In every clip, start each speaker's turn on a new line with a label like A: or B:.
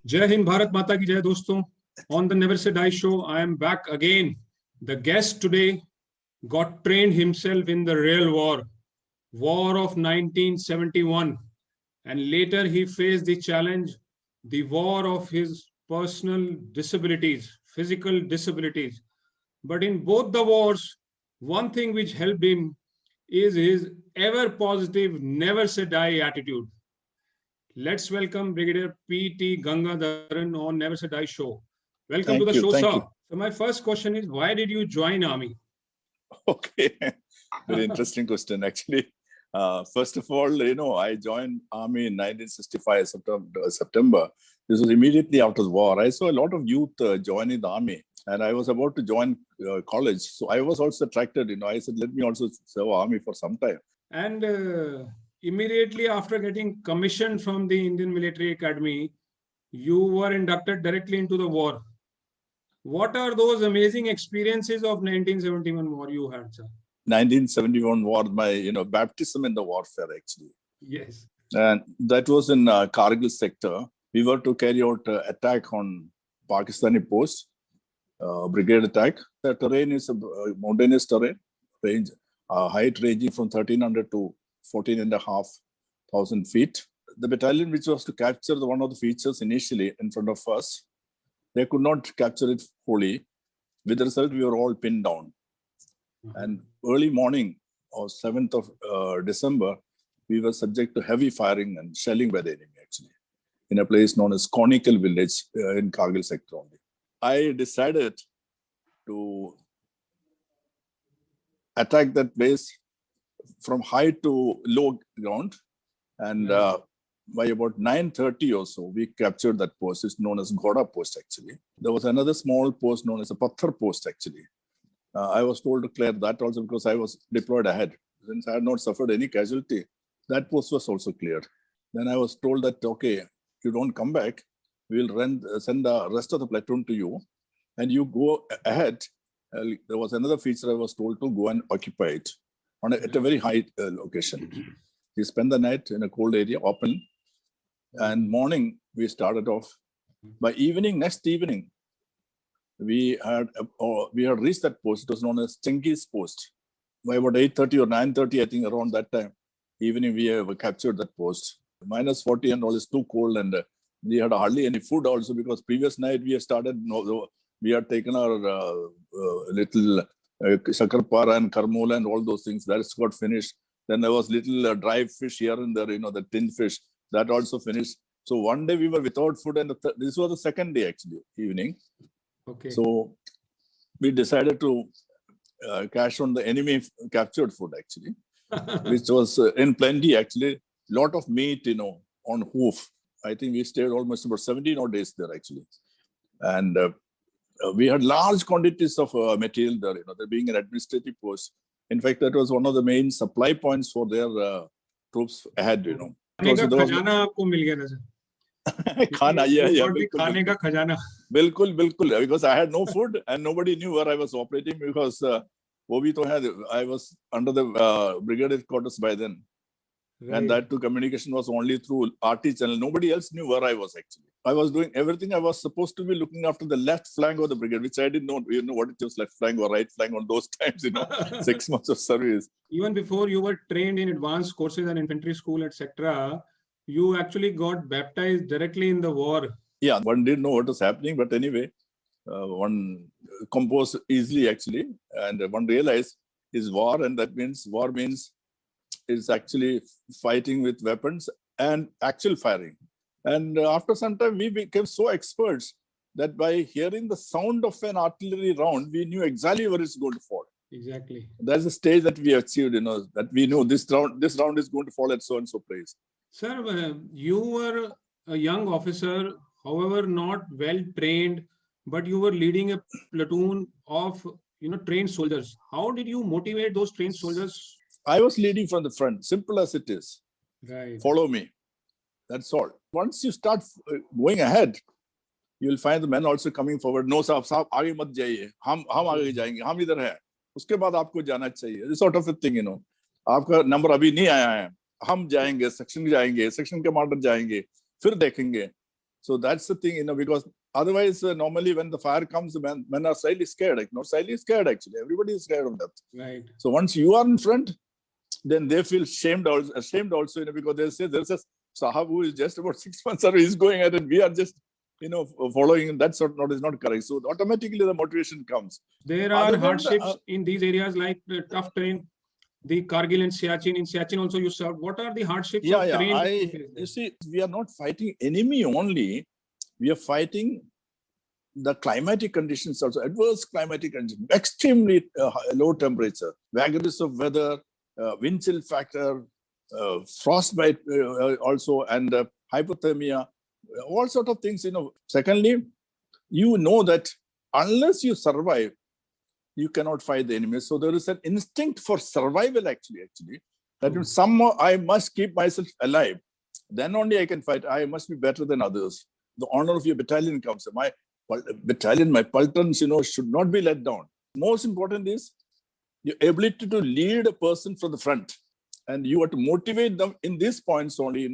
A: Jai Hind, Bharat Mata ki Jai, doston. On the Never Say Die show, I am back again. The guest today got trained himself in the real war of 1971, and later he faced the challenge, the war of his personal disabilities, physical disabilities. But in both the wars, one thing which helped him is his ever positive, never say die attitude. Let's welcome Brigadier PT Gangadharan on Never Say Die show. Welcome to the show,
B: Thank
A: sir.
B: you.
A: So my first question is, why did you join army?
B: Okay, very interesting question actually. First of all, I joined army in 1965 September. This was immediately after the war. I saw a lot of youth joining the army, and I was about to join college. So I was also attracted. I said, let me also serve army for some time.
A: And immediately after getting commissioned from the Indian Military Academy, you were inducted directly into the war. What are those amazing experiences of 1971 war you had, sir?
B: 1971 war, my baptism in the warfare actually.
A: Yes.
B: And that was in Kargil sector. We were to carry out attack on Pakistani post, brigade attack. The terrain is a mountainous terrain, range height ranging from 1300 to 14,500 feet. The battalion which was to capture one of the features initially in front of us, they could not capture it fully. With the result, we were all pinned down. And early morning of 7th of December, we were subject to heavy firing and shelling by the enemy, actually, in a place known as Conical Village in Kargil sector only. I decided to attack that place from high to low ground. And by about 9:30 or so, we captured that post. It's known as Goda post, actually. There was another small post known as a Pathar post, actually. I was told to clear that also because I was deployed ahead. Since I had not suffered any casualty, that post was also cleared. Then I was told that, okay, if you don't come back, we will send the rest of the platoon to you, and you go ahead. There was another feature I was told to go and occupy it at a very high location. We spent the night in a cold area, open, and morning we started off. By next evening, we had reached that post. It was known as Chengiz post. By about 8:30 or 9:30, I think around that time, evening we have captured that post. Minus 40 and all is too cold, and we had hardly any food also because previous night we had taken our little shakarpara and karmola and all those things. That's got finished. Then there was little dry fish here and there, the tin fish, that also finished. So one day we were without food, and this was the second day actually, evening.
A: Okay.
B: So we decided to cash on the enemy captured food actually, which was in plenty actually. Lot of meat, on hoof. I think we stayed almost about 17 odd days there actually. And we had large quantities of material there, there being an administrative post. In fact, that was one of the main supply points for their troops ahead, खाना
A: खाने का खजाना
B: बिल्कुल because I had no food and nobody knew where I was operating because वो भी तो है, I was under the brigade headquarters by then. Right. And that too, communication was only through RT channel. Nobody else knew where I was actually. I was doing everything. I was supposed to be looking after the left flank of the brigade, which I didn't know. What it was, left flank or right flank on those times, 6 months of service.
A: Even before you were trained in advanced courses and infantry school, etc., you actually got baptized directly in the war.
B: Yeah, one didn't know what was happening, but anyway, one composed easily actually, and one realized is war, and that means war means is actually fighting with weapons and actual firing. And after some time, we became so experts that by hearing the sound of an artillery round, we knew exactly where it's going to fall.
A: Exactly.
B: That's the stage that we achieved, that we know this round is going to fall at so and so place.
A: Sir, you were a young officer, however, not well trained, but you were leading a platoon of, trained soldiers. How did you motivate those trained soldiers?
B: I was leading from the front, simple as it is.
A: Right.
B: Follow me. That's all. Once you start going ahead, you will find the men also coming forward. No, साहब आगे मत जाइए. हम आगे जाएंगे. हम इधर हैं. उसके बाद आपको जाना चाहिए. This sort of a thing, आपका नंबर अभी नहीं आया है. हम जाएंगे, सेक्शन कमांडर जाएंगे, फिर देखेंगे. So that's the thing, because otherwise, normally when the fire comes, men are slightly scared. Like, not slightly scared, actually. Everybody is scared of that.
A: Right.
B: So once you are in front, then they feel ashamed also, because they say there's a Sahab who is just about 6 months or he's going at it. We are just, following. That's not correct. So automatically the motivation comes.
A: There are hardships in these areas like the tough terrain, the Kargil and Siachen. In Siachen also you served. What are the hardships of terrain?
B: You see, we are not fighting enemy only. We are fighting the climatic conditions also, adverse climatic conditions, extremely low temperature, vagaries of weather, wind chill factor, frostbite also, and hypothermia, all sort of things. Secondly, that unless you survive, you cannot fight the enemy. So there is an instinct for survival actually. That somehow I must keep myself alive. Then only I can fight. I must be better than others. The honor of your battalion comes. My battalion, my paltons, should not be let down. Most important is your ability to lead a person from the front. And you have to motivate them in these points only,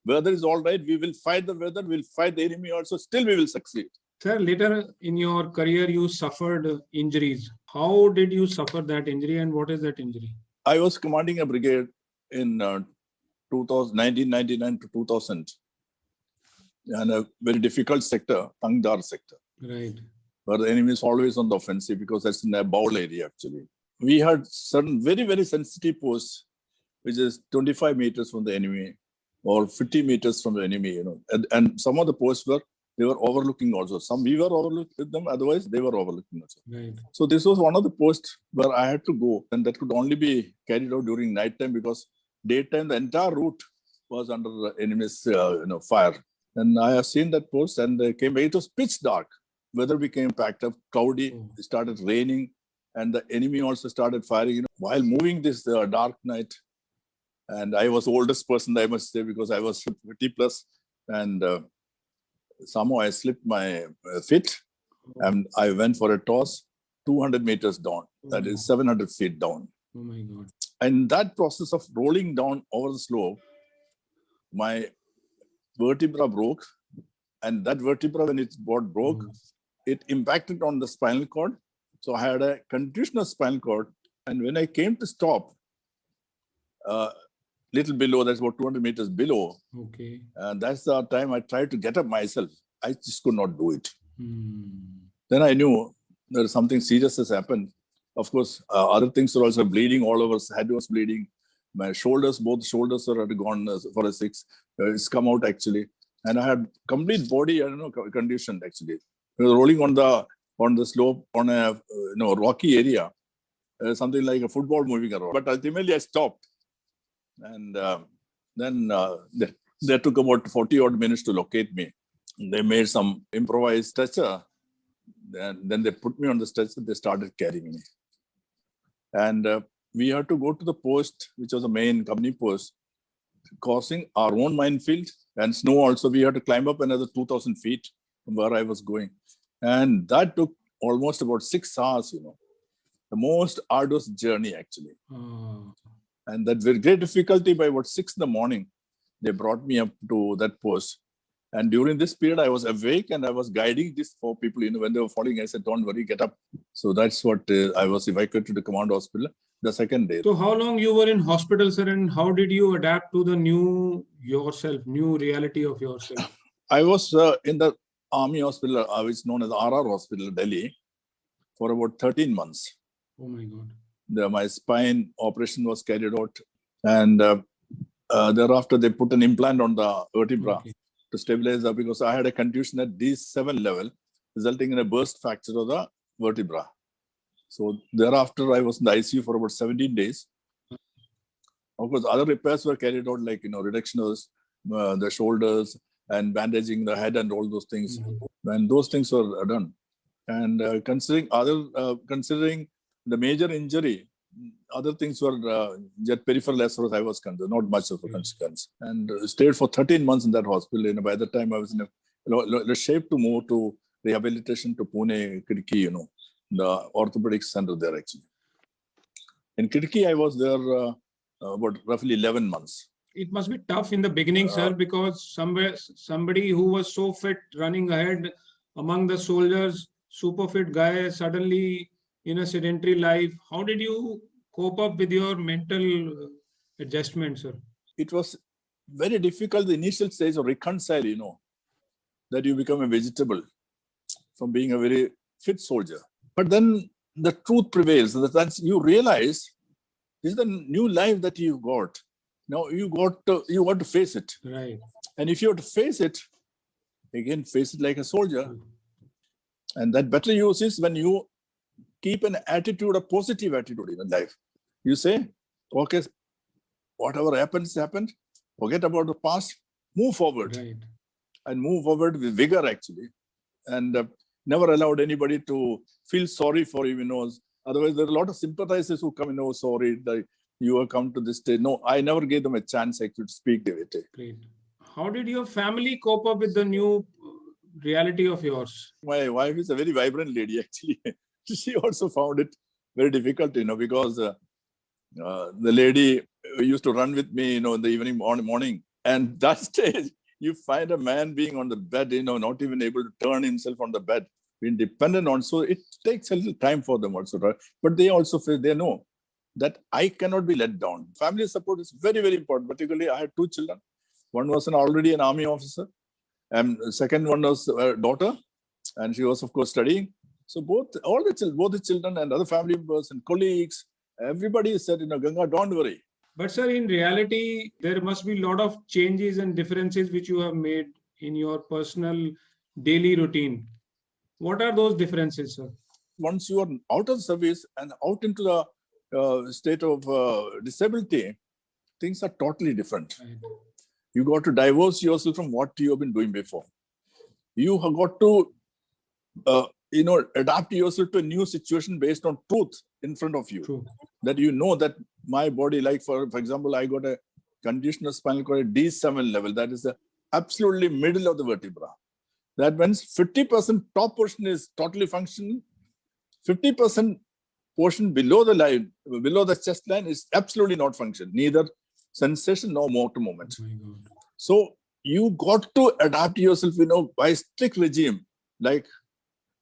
B: weather is all right. We will fight the weather. We'll fight the enemy also. Still we will succeed.
A: Sir, later in your career, you suffered injuries. How did you suffer that injury and what is that injury?
B: I was commanding a brigade in 1999 to 2000. And a very difficult sector, Tangdar sector.
A: Right.
B: Where the enemy is always on the offensive because that's in a bowl area actually. We had certain very, very sensitive posts, which is 25 meters from the enemy or 50 meters from the enemy, And some of the posts they were overlooking also. Some we were overlooking them, otherwise they were overlooking also.
A: Right.
B: So this was one of the posts where I had to go, and that could only be carried out during night time because daytime the entire route was under the enemy's fire. And I have seen that post, and they came. It was pitch dark. Weather became packed up, cloudy. It started raining, and the enemy also started firing. While moving this dark night, and I was the oldest person, I must say, because I was 50 plus, and somehow I slipped my feet, and I went for a toss 200 meters down. That is 700 feet down.
A: Oh my God!
B: And that process of rolling down over the slope, my vertebra broke, and that vertebra, when it broke, it impacted on the spinal cord. So I had a contusion of spinal cord, and when I came to stop, little below, that's about 200 meters below.
A: Okay.
B: And that's the time I tried to get up myself. I just could not do it. Then I knew there was something serious has happened. Of course, other things were also bleeding all over. Head was bleeding. My shoulders, both shoulders had gone for a 6. It's come out actually. And I had complete body, condition actually. I was rolling on the slope on a rocky area, something like a football moving around. But ultimately I stopped. And then they took about 40 odd minutes to locate me. They made some improvised stretcher. Then they put me on the stretcher. They started carrying me. And we had to go to the post, which was the main company post, crossing our own minefield and snow also. We had to climb up another 2,000 feet from where I was going. And that took almost about 6 hours, the most arduous journey actually. And that very great difficulty, by about 6 in the morning, they brought me up to that post. And during this period, I was awake and I was guiding these 4 people. When they were falling, I said, "Don't worry, get up." So that's what I was evacuated to the command hospital the second day.
A: So how long you were in hospital, sir, and how did you adapt to the new reality of yourself?
B: I was in the army hospital, which is known as RR Hospital, Delhi, for about 13 months.
A: Oh my God.
B: My spine operation was carried out, and thereafter they put an implant on the vertebra to stabilize that, because I had a contusion at D7 level, resulting in a burst fracture of the vertebra. So thereafter I was in the ICU for about 17 days. Of course, other repairs were carried out, like reduction of the shoulders and bandaging the head and all those things. And those things were done. And considering the major injury, other things were just peripheral as far as I was concerned, not much of a consequence. And stayed for 13 months in that hospital. By the time I was in a shape to move to rehabilitation to Pune, Kidki, the orthopedic center there actually. In Kidki, I was there about roughly 11 months.
A: It must be tough in the beginning, sir, because somebody who was so fit, running ahead among the soldiers, super fit guy, suddenly in a sedentary life. How did you cope up with your mental adjustment, sir?
B: It was very difficult, the initial stage of reconcile, that you become a vegetable from being a very fit soldier. But then the truth prevails. That you realize this is the new life that you got. Now you got to face it.
A: Right.
B: And if you have to face it, again, face it like a soldier. And that better use is when you keep an attitude, a positive attitude in life. You say, okay, whatever happens, happened. Forget about the past. Move forward.
A: Right.
B: And move forward with vigor, actually. And never allowed anybody to feel sorry for you, Otherwise, there are a lot of sympathizers who come, sorry, you have come to this stage. No, I never gave them a chance actually to speak their way.
A: Great. How did your family cope up with the new reality of yours?
B: My wife is a very vibrant lady, actually. She also found it very difficult, because the lady used to run with me, in the evening, morning. And that stage, you find a man being on the bed, not even able to turn himself on the bed, being dependent on. So it takes a little time for them also, right? But they also feel, they know that I cannot be let down. Family support is very, very important. Particularly, I had two children. One was already an army officer. And the second one was a daughter. And she was, of course, studying. So both the children and other family members and colleagues, everybody said, Ganga, don't worry.
A: But sir, in reality, there must be a lot of changes and differences which you have made in your personal daily routine. What are those differences, sir?
B: Once you are out of service and out into the state of disability, things are totally different. Right. You got to divorce yourself from what you have been doing before. You have got to, adapt yourself to a new situation based on truth in front of you.
A: True.
B: That that my body, like for example, I got a condition of spinal cord D7 level. That is the absolutely middle of the vertebra. That means 50% top portion is totally functioning. 50% portion below the line, below the chest line is absolutely not functioning. Neither sensation nor motor movement.
A: Oh,
B: so you got to adapt yourself, by strict regime, like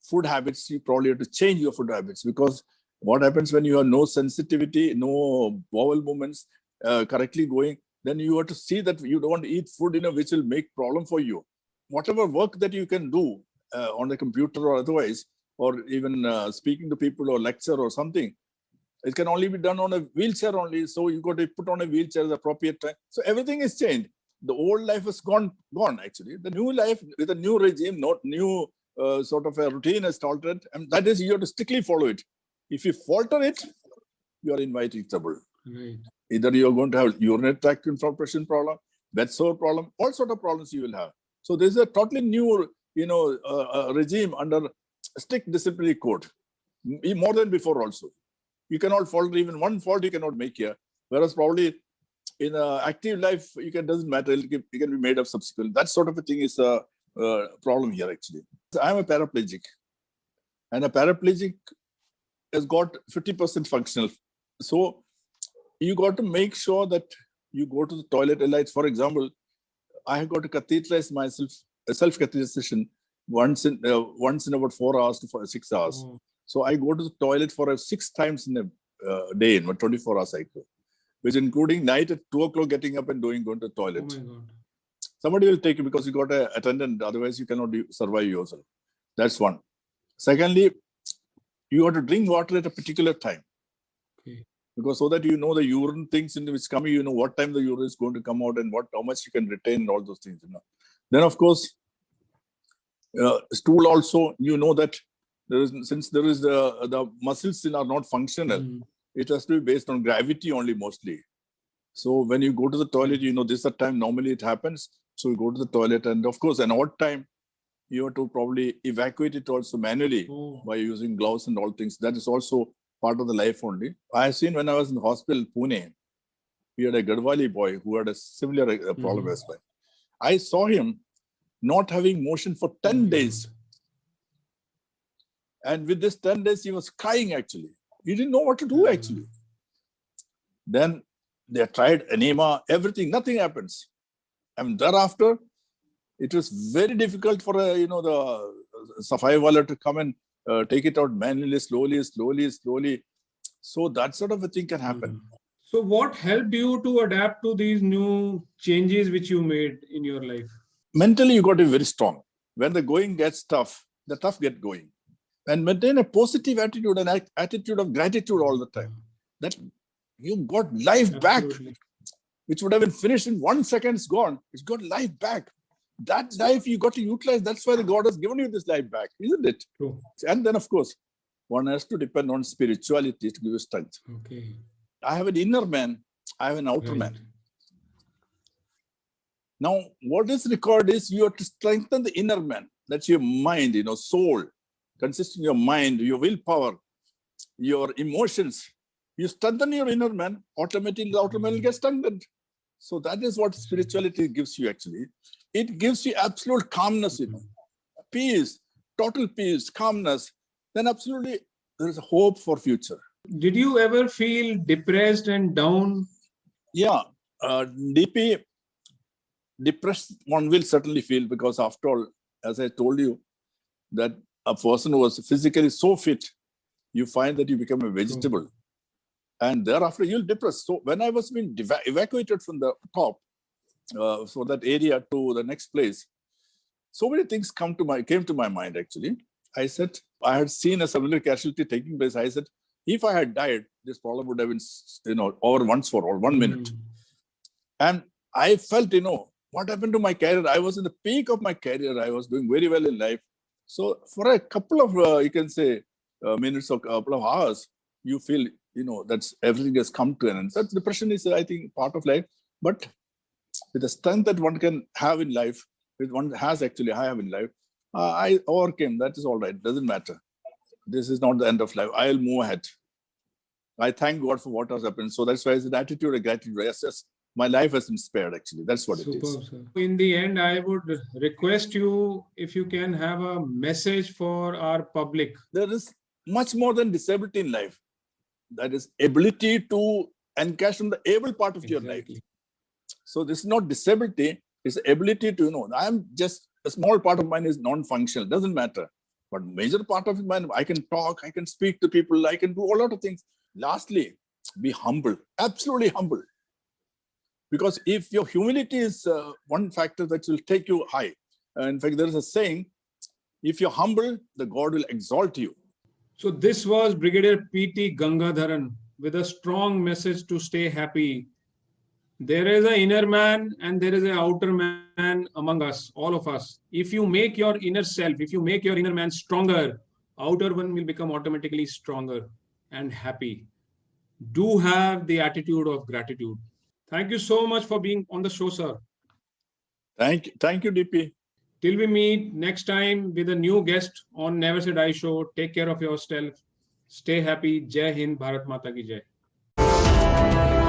B: food habits. You probably have to change your food habits, because what happens when you have no sensitivity, no bowel movements correctly going, then you have to see that you don't eat food, which will make problem for you. Whatever work that you can do on the computer or otherwise, or even speaking to people or lecture or something, it can only be done on a wheelchair only. So you got to put on a wheelchair at the appropriate time. So everything is changed. The old life is gone actually. The new life with a new regime, not new sort of a routine is altered. And that is, you have to strictly follow it. If you falter it, you are inviting trouble.
A: Right.
B: Either you are going to have urinary tract infection problem, bed sore problem, all sort of problems you will have. So there's a totally new, regime under strict disciplinary code, more than before also. You cannot falter, even one fault you cannot make here. Whereas probably in active life, doesn't matter, it can be made up subsequently. That sort of a thing is a problem here actually. So I'm a paraplegic, and a paraplegic has got 50% functional. So you got to make sure that you go to the toilet. Like, for example, I have got to catheterize myself, self-catheterization once in about 4 hours to 6 hours. Oh. So I go to the toilet for 6 times in a day in a 24-hour cycle, which including night at 2 o'clock getting up and going to the toilet.
A: Oh my God.
B: Somebody will take you because you got an attendant. Otherwise, you cannot survive yourself. That's one. Secondly, you have to drink water at a particular time.
A: Okay.
B: Because so that you know the urine things in which coming, you know what time the urine is going to come out and how much you can retain and all those things. Then of course, stool also, that since there is the muscles are not functional, it has to be based on gravity only mostly. So when you go to the toilet, this is the time normally it happens. So you go to the toilet, and of course an odd time, you have to probably evacuate it also manually by using gloves and all things. That is also part of the life only. I have seen when I was in the hospital, Pune, we had a Gadwali boy who had a similar problem as well. I saw him not having motion for 10 days. And with this 10 days, he was crying actually. He didn't know what to do actually. Then They tried enema, everything, nothing happens. And thereafter, it was very difficult for the Safai wala to come and take it out manually, slowly. So that sort of a thing can happen.
A: So what helped you to adapt to these new changes which you made in your life?
B: Mentally, you got to be very strong. When the going gets tough, the tough get going. And maintain a positive attitude, an attitude of gratitude all the time. That you got life back, which would have been finished in 1 second, it's gone. It's got life back. That life you got to utilize. That's why the God has given you this life back, isn't it?
A: True.
B: And then, of course, one has to depend on spirituality to give you strength.
A: Okay.
B: I have an inner man. I have an outer man. Now, what is required is you have to strengthen the inner man. That's your mind, soul, consisting of your mind, your willpower, your emotions. You strengthen your inner man, automatically the outer man will get strengthened. So that is what spirituality gives you actually. It gives you absolute calmness, peace, total peace, calmness. Then absolutely there is a hope for future.
A: Did you ever feel depressed and down?
B: Yeah, depressed one will certainly feel, because after all, as I told you, that a person who was physically so fit, you find that you become a vegetable. And thereafter you'll depress. So when I was being evacuated from the top, for that area to the next place, so many things came to my mind actually. I said, I had seen a similar casualty taking place. I said, if I had died, this problem would have been, over once for all, 1 minute. And I felt, what happened to my career? I was in the peak of my career. I was doing very well in life. So for a couple of, you can say, minutes or a couple of hours, you feel, that's everything has come to an end. That depression is, I think, part of life. But with the strength that one can have in life, with one has actually I have in life, I overcame. That is all right. Doesn't matter. This is not the end of life. I'll move ahead. I thank God for what has happened. So that's why it's an attitude of gratitude. Yes, my life has been spared actually. That's what it is.
A: Sir. In the end, I would request you if you can have a message for our public.
B: There is much more than disability in life. That is ability to encash on the able part of your life. So this is not disability, it's ability to, I'm just, a small part of mine is non-functional, doesn't matter. But major part of mine, I can talk, I can speak to people, I can do a lot of things. Lastly, be humble, absolutely humble. Because if your humility is one factor that will take you high. In fact, there is a saying, if you're humble, the God will exalt you.
A: So this was Brigadier PT Gangadharan with a strong message to stay happy. There is an inner man and there is an outer man among us, all of us. If you make your inner self, if you make your inner man stronger, outer one will become automatically stronger and happy. Do have the attitude of gratitude. Thank you so much for being on the show, sir.
B: Thank you, DP.
A: Till we meet next time with a new guest on Never Say Die Show. Take care of yourself. Stay happy. Jai Hind. Bharat Mata ki Jai.